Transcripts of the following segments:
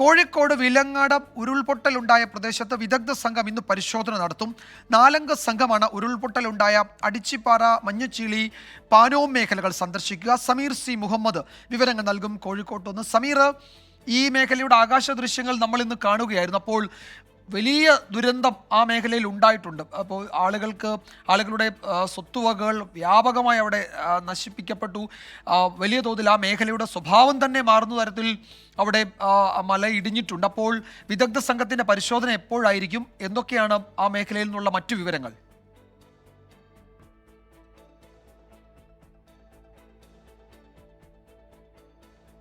കോഴിക്കോട് വിലങ്ങാട് ഉരുൾപൊട്ടലുണ്ടായ പ്രദേശത്ത് വിദഗ്ധ സംഘം ഇന്ന് പരിശോധന നടത്തും. 4 അംഗ സംഘമാണ് ഉരുൾപൊട്ടലുണ്ടായ അടിച്ചിപ്പാറ, മഞ്ഞച്ചീളി, പാനോം മേഖലകൾ സന്ദർശിക്കുക. സമീർ സി മുഹമ്മദ് വിവരങ്ങൾ നൽകും കോഴിക്കോട്ട് നിന്ന്. സമീർ, ഈ മേഖലയുടെ ആകാശ ദൃശ്യങ്ങൾ നമ്മൾ ഇന്ന് കാണുകയായിരുന്നു. അപ്പോൾ വലിയ ദുരന്തം ആ മേഖലയിൽ ഉണ്ടായിട്ടുണ്ട്. അപ്പോൾ ആളുകളുടെ സ്വത്തുവകകൾ വ്യാപകമായി അവിടെ നശിപ്പിക്കപ്പെട്ടു. വലിയ തോതിൽ ആ മേഖലയുടെ സ്വഭാവം തന്നെ മാറുന്ന തരത്തിൽ അവിടെ മല ഇടിഞ്ഞിട്ടുണ്ട്. അപ്പോൾ വിദഗ്ധ സംഘത്തിൻ്റെ പരിശോധന എപ്പോഴായിരിക്കും? എന്തൊക്കെയാണ് ആ മേഖലയിൽ നിന്നുള്ള മറ്റു വിവരങ്ങൾ?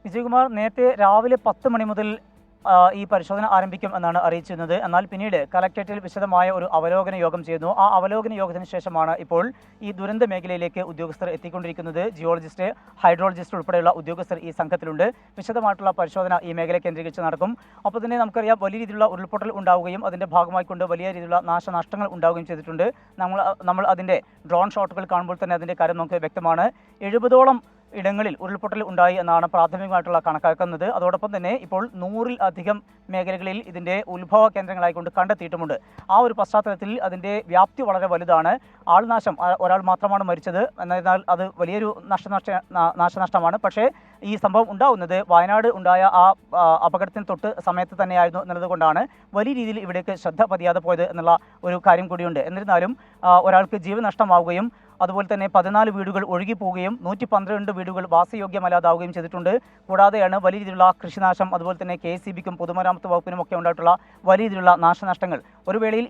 വിജയകുമാർ, നേരത്തെ രാവിലെ 10 മണി മുതൽ ഈ പരിശോധന ആരംഭിക്കും എന്നാണ് അറിയിച്ചിരുന്നത്. എന്നാൽ പിന്നീട് കലക്ട്രേറ്റിൽ വിശദമായ ഒരു അവലോകന യോഗം ചെയ്യുന്നു. ആ അവലോകന യോഗത്തിന് ശേഷമാണ് ഇപ്പോൾ ഈ ദുരന്ത മേഖലയിലേക്ക് ഉദ്യോഗസ്ഥർ എത്തിക്കൊണ്ടിരിക്കുന്നത്. ജിയോളജിസ്റ്റ്, ഹൈഡ്രോളജിസ്റ്റ് ഉൾപ്പെടെയുള്ള ഉദ്യോഗസ്ഥർ ഈ സംഘത്തിലുണ്ട്. വിശദമായിട്ടുള്ള പരിശോധന ഈ മേഖല കേന്ദ്രീകരിച്ച് നടക്കും. അപ്പോൾ തന്നെ നമുക്കറിയാം, വലിയ രീതിയിലുള്ള ഉരുൾപൊട്ടൽ ഉണ്ടാവുകയും അതിൻ്റെ ഭാഗമായിക്കൊണ്ട് വലിയ രീതിയിലുള്ള നാശനഷ്ടങ്ങൾ ഉണ്ടാവുകയും ചെയ്തിട്ടുണ്ട്. നമ്മൾ അതിൻ്റെ ഡ്രോൺ ഷോട്ടുകൾ കാണുമ്പോൾ തന്നെ അതിൻ്റെ കാര്യം നമുക്ക് വ്യക്തമാണ്. 70ഓളം ഇടങ്ങളിൽ ഉരുൾപൊട്ടൽ ഉണ്ടായി എന്നാണ് പ്രാഥമികമായിട്ടുള്ള കണക്കാക്കുന്നത്. അതോടൊപ്പം തന്നെ ഇപ്പോൾ 100-ൽ-അധികം മേഖലകളിൽ ഇതിൻ്റെ ഉത്ഭവ കേന്ദ്രങ്ങളായിക്കൊണ്ട് കണ്ടെത്തിയിട്ടുമുണ്ട്. ആ ഒരു പശ്ചാത്തലത്തിൽ അതിൻ്റെ വ്യാപ്തി വളരെ വലുതാണ്. ആൾനാശം ഒരാൾ മാത്രമാണ് മരിച്ചത്. എന്നാൽ അത് വലിയൊരു നാശനഷ്ടമാണ്. പക്ഷേ ഈ സംഭവം ഉണ്ടാവുന്നത് വയനാട് ഉണ്ടായ ആ അപകടത്തിന് തൊട്ട് സമയത്ത് തന്നെയായിരുന്നു എന്നുള്ളതുകൊണ്ടാണ് വലിയ രീതിയിൽ ഇവിടേക്ക് ശ്രദ്ധ പതിയാതെ പോയത് എന്നുള്ള ഒരു കാര്യം കൂടിയുണ്ട്. എന്നിരുന്നാലും ഒരാൾക്ക് ജീവനഷ്ടമാവുകയും അതുപോലെ തന്നെ 14 വീടുകൾ ഒഴുകിപ്പോവുകയും 112 വീടുകൾ വാസയോഗ്യമല്ലാതാവുകയും ചെയ്തിട്ടുണ്ട്. കൂടാതെയാണ് വലിയ രീതിയിലുള്ള കൃഷിനാശം, അതുപോലെ തന്നെ KSEBിക്കും പൊതുമരാമത്ത് വകുപ്പിനും ഒക്കെ ഉണ്ടായിട്ടുള്ള വലിയ രീതിയിലുള്ള നാശനഷ്ടങ്ങൾ. ഒരു വേളയിൽ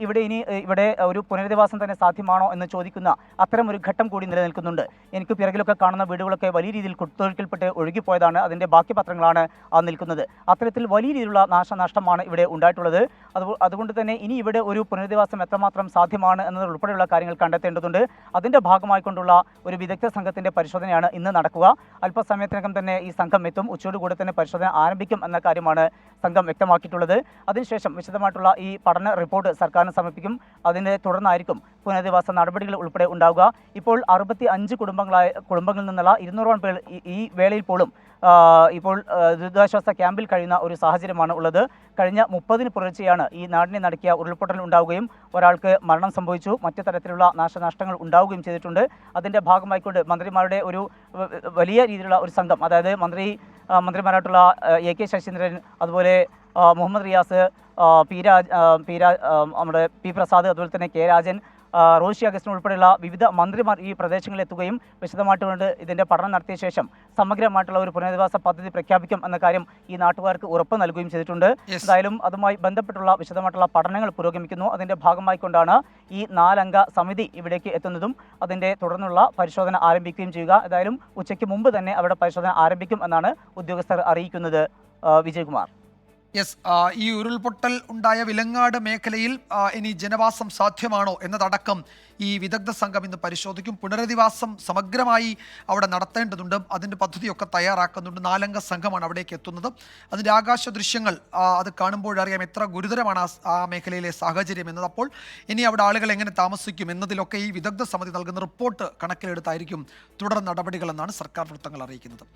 ഇവിടെ ഒരു പുനരധിവാസം തന്നെ സാധ്യമാണോ എന്ന് ചോദിക്കുന്ന അത്തരം ഒരു ഘട്ടം കൂടി നിലനിൽക്കുന്നുണ്ട്. എനിക്ക് പിറകിലൊക്കെ കാണുന്ന വീടുകളൊക്കെ വലിയ രീതിയിൽ കുത്തൊഴുക്കിൽപ്പെട്ട് ഒഴുകിപ്പോയതാണ്. അതിൻ്റെ ബാക്കി പത്രങ്ങളാണ് നിൽക്കുന്നത്. അത്തരത്തിൽ വലിയ രീതിയിലുള്ള നാശനഷ്ടമാണ് ഇവിടെ ഉണ്ടായിട്ടുള്ളത്. അതുകൊണ്ട് തന്നെ ഇനി ഇവിടെ ഒരു പുനരധിവാസം എത്രമാത്രം സാധ്യമാണ് എന്നതുൾപ്പെടെയുള്ള കാര്യങ്ങൾ കണ്ടെത്തേണ്ടതുണ്ട്. അതിൻ്റെ ഭാഗമായിക്കൊണ്ടുള്ള ഒരു വിദഗ്ധ സംഘത്തിൻ്റെ പരിശോധനയാണ് ഇന്ന് നടക്കുക. അല്പസമയത്തിനകം തന്നെ ഈ സംഘം എത്തും. ഉച്ചയോടുകൂടെ തന്നെ പരിശോധന ആരംഭിക്കും എന്ന കാര്യമാണ് സംഘം വ്യക്തമാക്കിയിട്ടുള്ളത്. അതിനുശേഷം വിശദമായിട്ടുള്ള ഈ പഠന റിപ്പോർട്ട് സർക്കാരിന് സമർപ്പിക്കും. അതിനെ തുടർന്നായിരിക്കും പുനരധിവാസ നടപടികൾ ഉൾപ്പെടെ ഉണ്ടാവുക. ഇപ്പോൾ 65 കുടുംബങ്ങളിൽ നിന്നുള്ള 200ഓളം പേർ ഈ വേളയിൽ പോലും ഇപ്പോൾ ദുരിതാശ്വാസ ക്യാമ്പിൽ കഴിയുന്ന ഒരു സാഹചര്യമാണ് ഉള്ളത്. കഴിഞ്ഞ 30-ന് പുലർച്ചെയാണ് ഈ നാടിനെ നടുക്കിയ ഉരുൾപൊട്ടൽ ഉണ്ടാവുകയും ഒരാൾക്ക് മരണം സംഭവിച്ചു. മറ്റു തരത്തിലുള്ള നാശനഷ്ടങ്ങൾ ഉണ്ടാവുകയും ചെയ്തിട്ടുണ്ട്. അതിൻ്റെ ഭാഗമായിക്കൊണ്ട് മന്ത്രിമാരുടെ ഒരു വലിയ രീതിയിലുള്ള ഒരു സംഘം, അതായത് മന്ത്രിമാരായിട്ടുള്ള AK ശശീന്ദ്രൻ, അതുപോലെ മുഹമ്മദ് റിയാസ്, നമ്മുടെ P പ്രസാദ്, അതുപോലെ തന്നെ K രാജൻ, റോഷി അഗസ്റ്റിൻ ഉൾപ്പെടെയുള്ള വിവിധ മന്ത്രിമാർ ഈ പ്രദേശങ്ങളിൽ എത്തുകയും വിശദമായിട്ടുകൊണ്ട് ഇതിൻ്റെ പഠനം നടത്തിയ ശേഷം സമഗ്രമായിട്ടുള്ള ഒരു പുനരധിവാസ പദ്ധതി പ്രഖ്യാപിക്കും എന്ന കാര്യം ഈ നാട്ടുകാർക്ക് ഉറപ്പ് നൽകുകയും ചെയ്തിട്ടുണ്ട്. എന്തായാലും അതുമായി ബന്ധപ്പെട്ടുള്ള വിശദമായിട്ടുള്ള പഠനങ്ങൾ പുരോഗമിക്കുന്നു. അതിൻ്റെ ഭാഗമായിക്കൊണ്ടാണ് ഈ 4 അംഗ സമിതി ഇവിടേക്ക് എത്തുന്നതും അതിൻ്റെ തുടർന്നുള്ള പരിശോധന ആരംഭിക്കുകയും ചെയ്യുക. ഏതായാലും ഉച്ചയ്ക്ക് മുമ്പ് തന്നെ അവിടെ പരിശോധന ആരംഭിക്കും എന്നാണ് ഉദ്യോഗസ്ഥർ അറിയിക്കുന്നത്. വിജയകുമാർ. യെസ്, ഈ ഉരുൾപൊട്ടൽ ഉണ്ടായ വിലങ്ങാട് മേഖലയിൽ ഇനി ജനവാസം സാധ്യമാണോ എന്നതടക്കം ഈ വിദഗ്ധ സംഘം ഇന്ന് പരിശോധിക്കും. പുനരധിവാസം സമഗ്രമായി അവിടെ നടത്തേണ്ടതുണ്ട്. അതിൻ്റെ പദ്ധതിയൊക്കെ തയ്യാറാക്കുന്നുണ്ട്. 4 അംഗ സംഘമാണ് അവിടേക്ക് എത്തുന്നത്. അതിൻ്റെ ആകാശ ദൃശ്യങ്ങൾ അത് കാണുമ്പോഴറിയാം എത്ര ഗുരുതരമാണ് ആ മേഖലയിലെ സാഹചര്യം എന്നത്. അപ്പോൾ ഇനി അവിടെ ആളുകൾ എങ്ങനെ താമസിക്കും എന്നതിലൊക്കെ ഈ വിദഗ്ധ സമിതി നൽകുന്ന റിപ്പോർട്ട് കണക്കിലെടുത്തായിരിക്കും തുടർ നടപടികളെന്നാണ് സർക്കാർ വൃത്തങ്ങൾ അറിയിക്കുന്നത്.